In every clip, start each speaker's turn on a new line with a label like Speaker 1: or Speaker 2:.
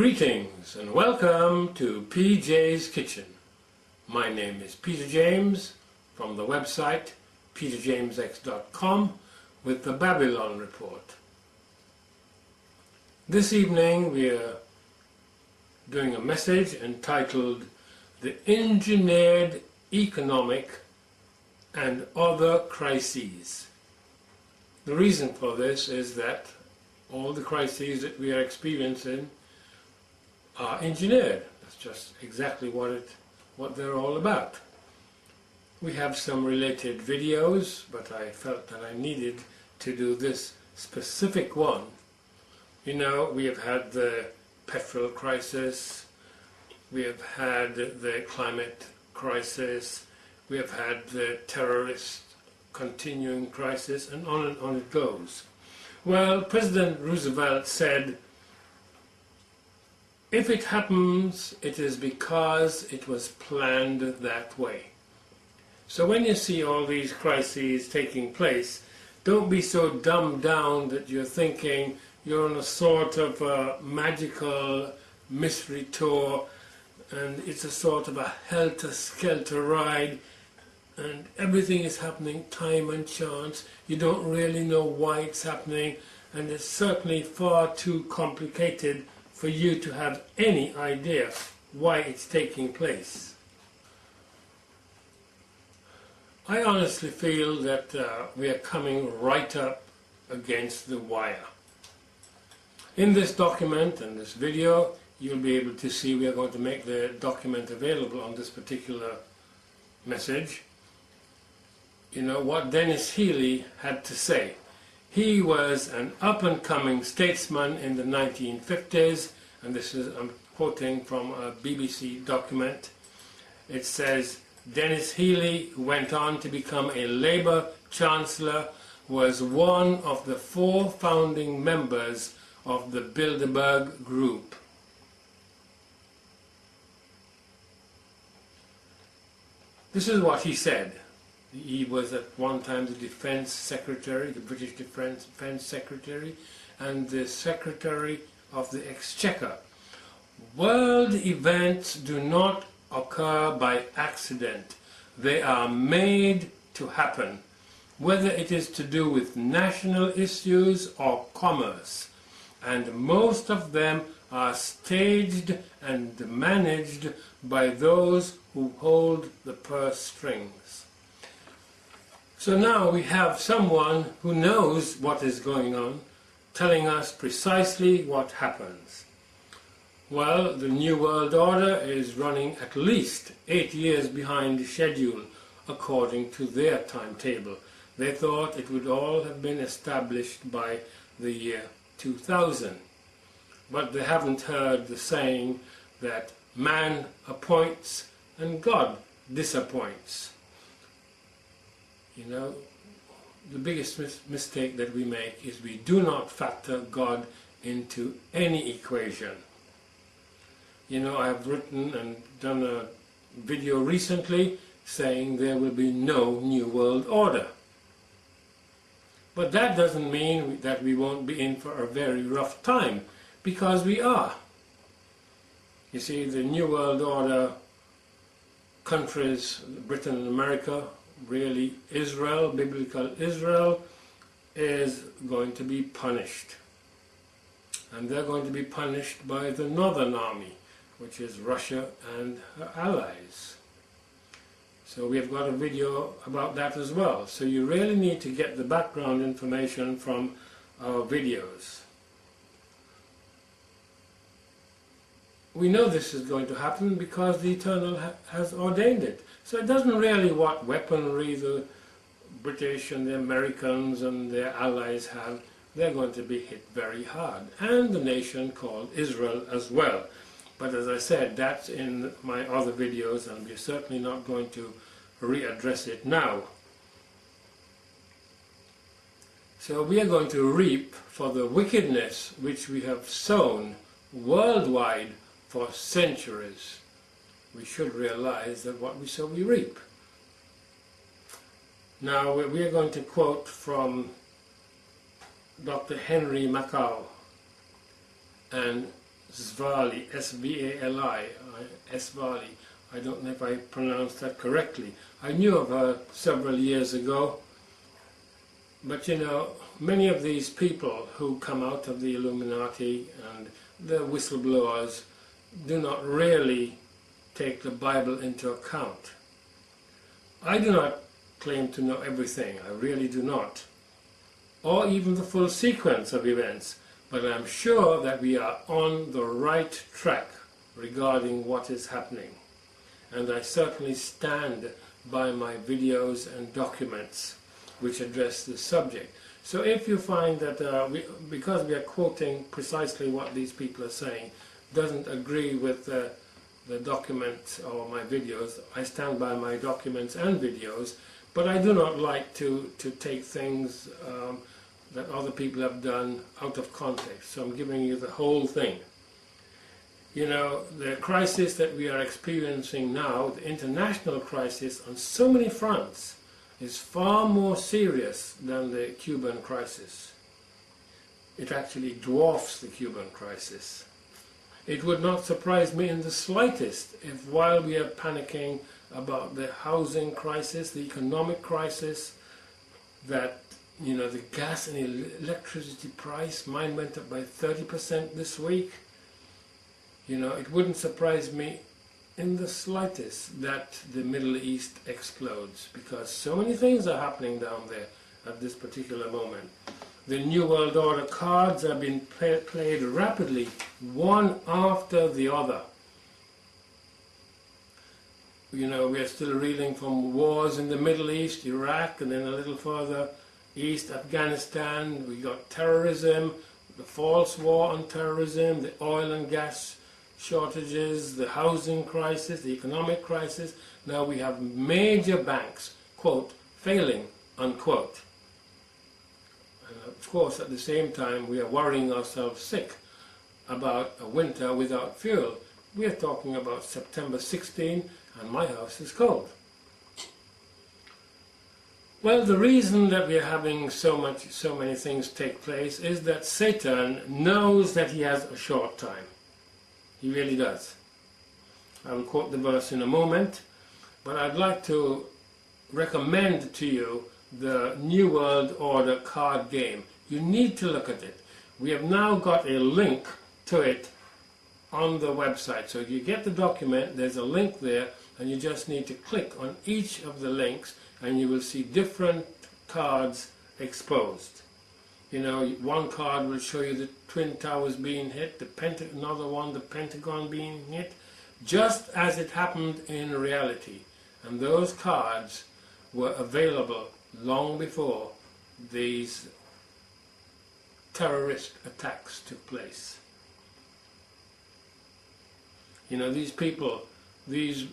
Speaker 1: Greetings and welcome to PJ's Kitchen. My name is Peter James from the website peterjamesx.com with the Babylon Report. This evening we are doing a message entitled The Engineered Economic and Other Crises. The reason for this is that all the crises that we are experiencing are engineered. That's just exactly what they're all about. We have some related videos, but I felt that I needed to do this specific one. You know, we have had the petrol crisis, we have had the climate crisis, we have had the terrorist continuing crisis, and on it goes. Well, President Roosevelt said, if it happens, it is because it was planned that way. So when you see all these crises taking place, don't be so dumbed down that you're thinking you're on a sort of a magical mystery tour and it's a sort of a helter-skelter ride and everything is happening time and chance. You don't really know why it's happening, and it's certainly far too complicated for you to have any idea why it's taking place. I honestly feel that we are coming right up against the wire. In this document and this video, you'll be able to see we are going to make the document available on this particular message. You know what Dennis Healy had to say. He was an up-and-coming statesman in the 1950s, and this is, I'm quoting from a BBC document. It says, Dennis Healy, who went on to become a Labour Chancellor, was one of the 4 founding members of the Bilderberg Group. This is what he said. He was at one time the Defence Secretary, the British Defence Secretary, and the Secretary of the Exchequer. World events do not occur by accident. They are made to happen, whether it is to do with national issues or commerce. And most of them are staged and managed by those who hold the purse strings. So now we have someone who knows what is going on, telling us precisely what happens. Well, the New World Order is running at least 8 years behind schedule, according to their timetable. They thought it would all have been established by the year 2000. But they haven't heard the saying that man appoints and God disappoints. You know, the biggest mistake that we make is we do not factor God into any equation. You know, I have written and done a video recently saying there will be no New World Order. But that doesn't mean that we won't be in for a very rough time, because we are. You see, the New World Order countries, Britain and America, really Israel, biblical Israel, is going to be punished. And they're going to be punished by the Northern Army, which is Russia and her allies. So we've got a video about that as well. So you really need to get the background information from our videos. We know this is going to happen because the Eternal has ordained it. So it doesn't really what weaponry the British and the Americans and their allies have. They're going to be hit very hard. And the nation called Israel as well. But as I said, that's in my other videos, and we're certainly not going to readdress it now. So we are going to reap for the wickedness which we have sown worldwide for centuries. We should realize that what we sow we reap. Now we are going to quote from Dr. Henry Macau, and Svali, S-V-A-L-I, Svali. I don't know if I pronounced that correctly. I knew of her several years ago, but you know, many of these people who come out of the Illuminati and the whistleblowers do not really take the Bible into account. I do not claim to know everything, I really do not, or even the full sequence of events, but I'm sure that we are on the right track regarding what is happening. And I certainly stand by my videos and documents which address the subject. So if you find that because we are quoting precisely what these people are saying, doesn't agree with the document or my videos, I stand by my documents and videos, but I do not like to take things that other people have done out of context. So I'm giving you the whole thing. You know, the crisis that we are experiencing now, the international crisis on so many fronts, is far more serious than the Cuban crisis. It actually dwarfs the Cuban crisis. It would not surprise me in the slightest if, while we are panicking about the housing crisis, the economic crisis, that, you know, the gas and electricity price, mine went up by 30% this week. You know, it wouldn't surprise me in the slightest that the Middle East explodes, because so many things are happening down there at this particular moment. The New World Order cards are being played rapidly, one after the other. You know, we are still reeling from wars in the Middle East, Iraq, and then a little further east, Afghanistan. We got terrorism, the false war on terrorism, the oil and gas shortages, the housing crisis, the economic crisis. Now we have major banks, quote, failing, unquote. And of course, at the same time, we are worrying ourselves sick about a winter without fuel. We are talking about September 16, and my house is cold. Well, the reason that we are having so many things take place is that Satan knows that he has a short time. He really does. I will quote the verse in a moment, but I'd like to recommend to you the New World Order card game. You need to look at it. We have now got a link to it on the website. So if you get the document, there's a link there, and you just need to click on each of the links, and you will see different cards exposed. You know, one card will show you the Twin Towers being hit, another one, the Pentagon being hit, just as it happened in reality. And those cards were available long before these terrorist attacks took place. You know, these people, these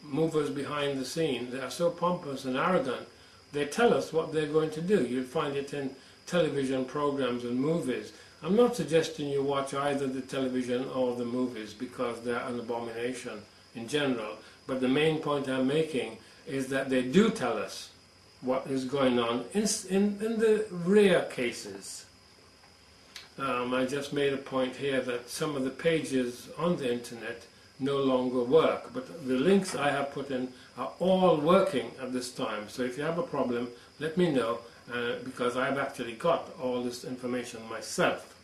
Speaker 1: movers behind the scene, they are so pompous and arrogant. They tell us what they're going to do. You'll find it in television programs and movies. I'm not suggesting you watch either the television or the movies, because they're an abomination in general. But the main point I'm making is that they do tell us what is going on in the rare cases. I just made a point here that some of the pages on the internet no longer work, but the links I have put in are all working at this time. So if you have a problem, let me know, because I've actually got all this information myself.